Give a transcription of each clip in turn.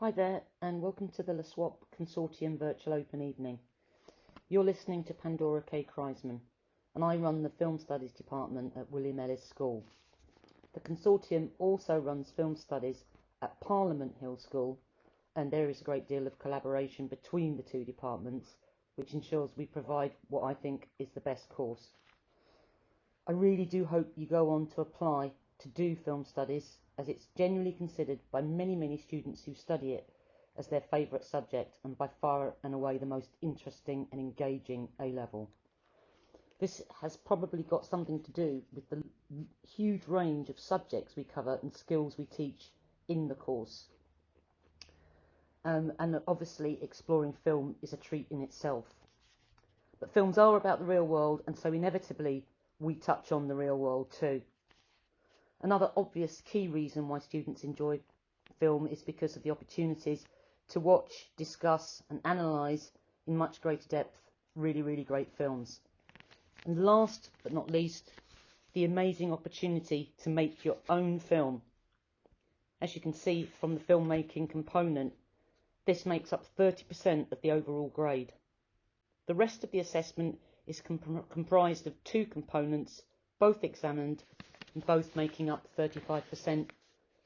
Hi there, and welcome to the LaSWAP Consortium Virtual Open Evening. You're listening to Pandora K. Kreisman, and I run the Film Studies Department at William Ellis School. The Consortium also runs film studies at Parliament Hill School, and there is a great deal of collaboration between the two departments, which ensures we provide what I think is the best course. I really do hope you go on to apply to do film studies, as it's generally considered by many students who study it as their favourite subject and by far and away the most interesting and engaging A-level. This has probably got something to do with the huge range of subjects we cover and skills we teach in the course. And obviously exploring film is a treat in itself. But films are about the real world, and so inevitably we touch on the real world too. Another obvious key reason why students enjoy film is because of the opportunities to watch, discuss and analyse in much greater depth really great films. And last but not least, the amazing opportunity to make your own film. As you can see from the filmmaking component, this makes up 30% of the overall grade. The rest of the assessment is comprised of two components, both examined and both making up 35%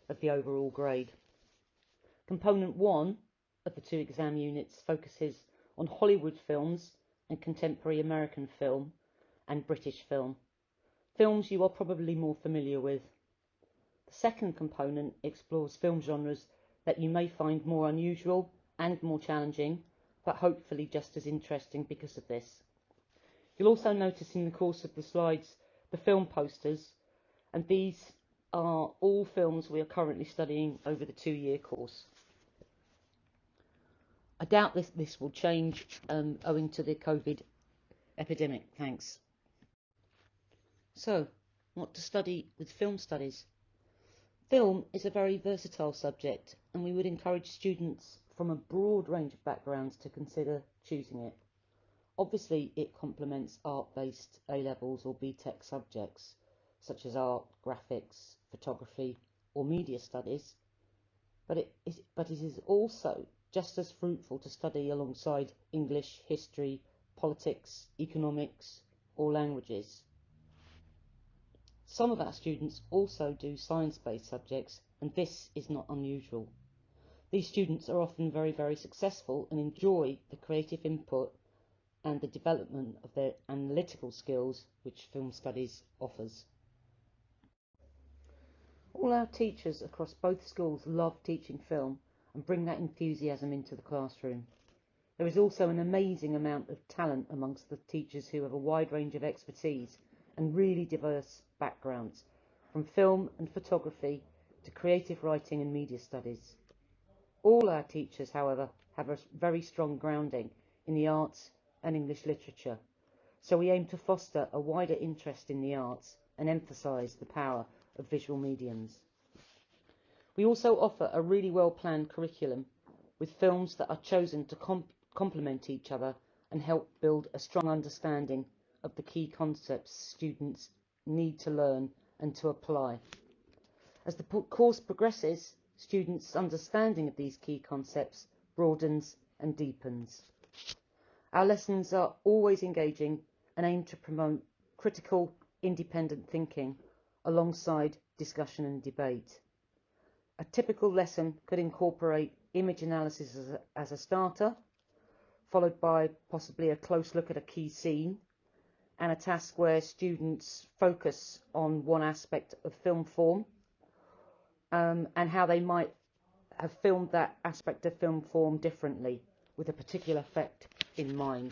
of the overall grade. Component 1 of the two exam units focuses on Hollywood films and contemporary American film and British film, films you are probably more familiar with. The second component explores film genres that you may find more unusual and more challenging, but hopefully just as interesting because of this. You'll also notice in the course of the slides the film posters, and these are all films we are currently studying over the 2-year course. I doubt this will change owing to the COVID epidemic. Thanks. So, what to study with film studies? Film is a very versatile subject, and we would encourage students from a broad range of backgrounds to consider choosing it. Obviously, it complements art-based A-levels or BTEC subjects, such as art, graphics, photography or media studies, but it is also just as fruitful to study alongside English, history, politics, economics or languages. Some of our students also do science-based subjects, and this is not unusual. These students are often very successful and enjoy the creative input and the development of their analytical skills which film studies offers. All our teachers across both schools love teaching film and bring that enthusiasm into the classroom. There is also an amazing amount of talent amongst the teachers who have a wide range of expertise and really diverse backgrounds, from film and photography to creative writing and media studies. All our teachers, however, have a very strong grounding in the arts and English literature, so we aim to foster a wider interest in the arts and emphasise the power of visual mediums. We also offer a really well-planned curriculum with films that are chosen to complement each other and help build a strong understanding of the key concepts students need to learn and to apply. As the course progresses, students' understanding of these key concepts broadens and deepens. Our lessons are always engaging and aim to promote critical, independent thinking alongside discussion and debate. A typical lesson could incorporate image analysis as a starter, followed by possibly a close look at a key scene, and a task where students focus on one aspect of film form and how they might have filmed that aspect of film form differently with a particular effect in mind.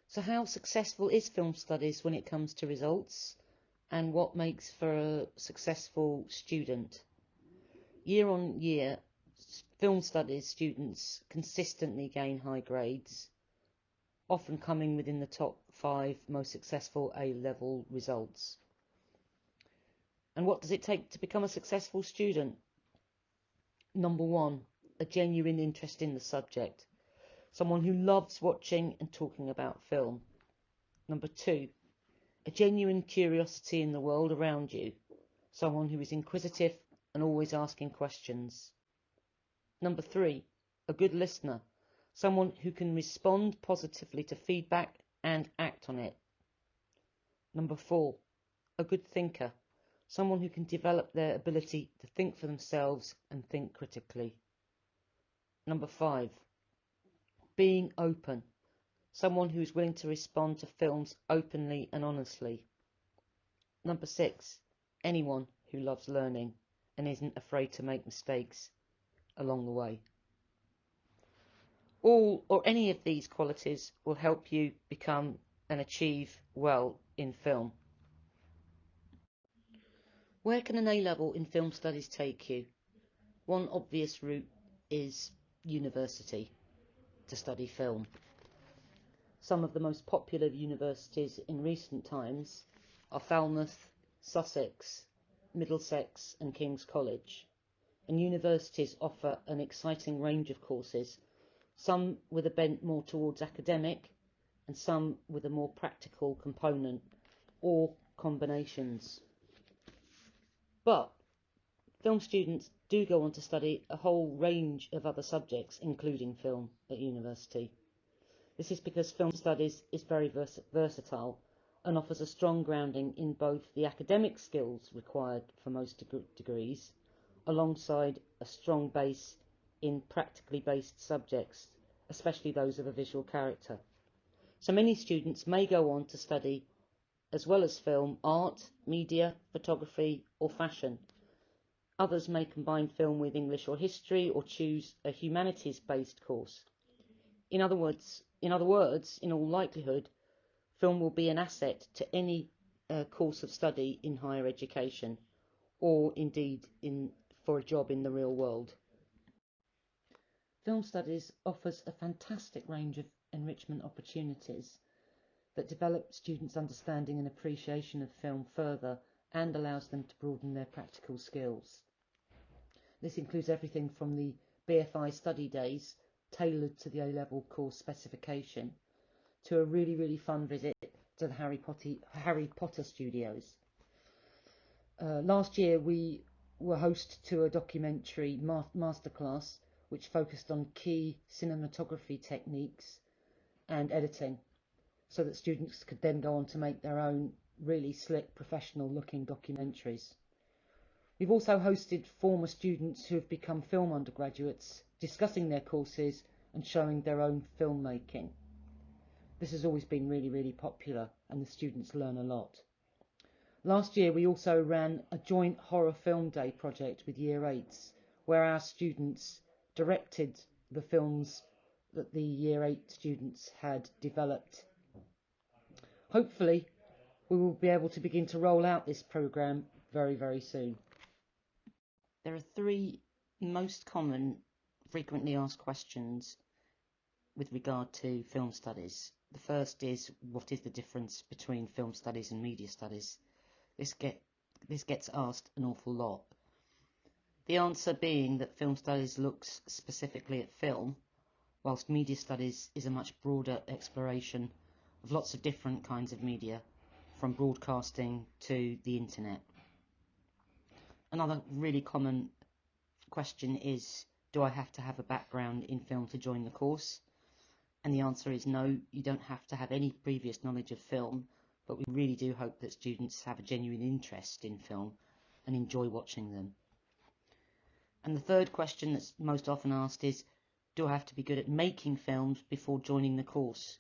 So how successful is film studies when it comes to results, and what makes for a successful student? Year on year, film studies students consistently gain high grades, often coming within the top 5 most successful A-level results. And what does it take to become a successful student? Number 1, a genuine interest in the subject. Someone who loves watching and talking about film. Number 2, a genuine curiosity in the world around you. someone who is inquisitive and always asking questions. Number 3, a good listener, someone who can respond positively to feedback and act on it. Number 4, a good thinker, someone who can develop their ability to think for themselves and think critically. Number 5, being open, someone who is willing to respond to films openly and honestly. Number 6, anyone who loves learning and isn't afraid to make mistakes along the way. All or any of these qualities will help you become and achieve well in film. Where can an A-level in film studies take you? One obvious route is university to study film. Some of the most popular universities in recent times are Falmouth, Sussex, Middlesex and King's College. And universities offer an exciting range of courses, some with a bent more towards academic and some with a more practical component or combinations. But film students do go on to study a whole range of other subjects, including film, at university. This is because film studies is very versatile and offers a strong grounding in both the academic skills required for most degrees, alongside a strong base in practically based subjects, especially those of a visual character. So many students may go on to study, as well as film, art, media, photography or fashion. Others may combine film with English or history or choose a humanities-based course. In other words, in all likelihood, film will be an asset to any course of study in higher education, or indeed for a job in the real world. Film studies offers a fantastic range of enrichment opportunities that develop students' understanding and appreciation of film further and allows them to broaden their practical skills. This includes everything from the BFI study days, tailored to the A-level course specification, to a really fun visit to the Harry Potter studios. Last year we were host to a documentary masterclass which focused on key cinematography techniques and editing, so that students could then go on to make their own really slick, professional looking documentaries. We've also hosted former students who have become film undergraduates discussing their courses and showing their own filmmaking. This has always been really popular and the students learn a lot. Last year we also ran a joint horror film day project with Year 8s, where our students directed the films that the Year 8 students had developed. Hopefully we will be able to begin to roll out this programme very soon. There are 3 most common frequently asked questions with regard to film studies. The first is, what is the difference between film studies and media studies? This gets asked an awful lot. The answer being that film studies looks specifically at film, whilst media studies is a much broader exploration of lots of different kinds of media, from broadcasting to the internet. Another really common question is, do I have to have a background in film to join the course? And the answer is no, you don't have to have any previous knowledge of film, but we really do hope that students have a genuine interest in film and enjoy watching them. And the third question that's most often asked is, do I have to be good at making films before joining the course?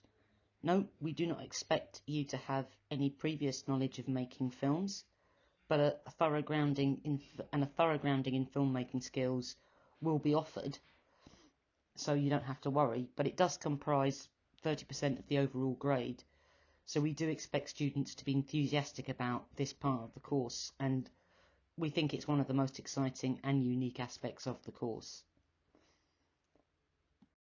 No, we do not expect you to have any previous knowledge of making films, but a thorough grounding in filmmaking skills will be offered, so you don't have to worry. But it does comprise 30% of the overall grade, so we do expect students to be enthusiastic about this part of the course, and we think it's one of the most exciting and unique aspects of the course.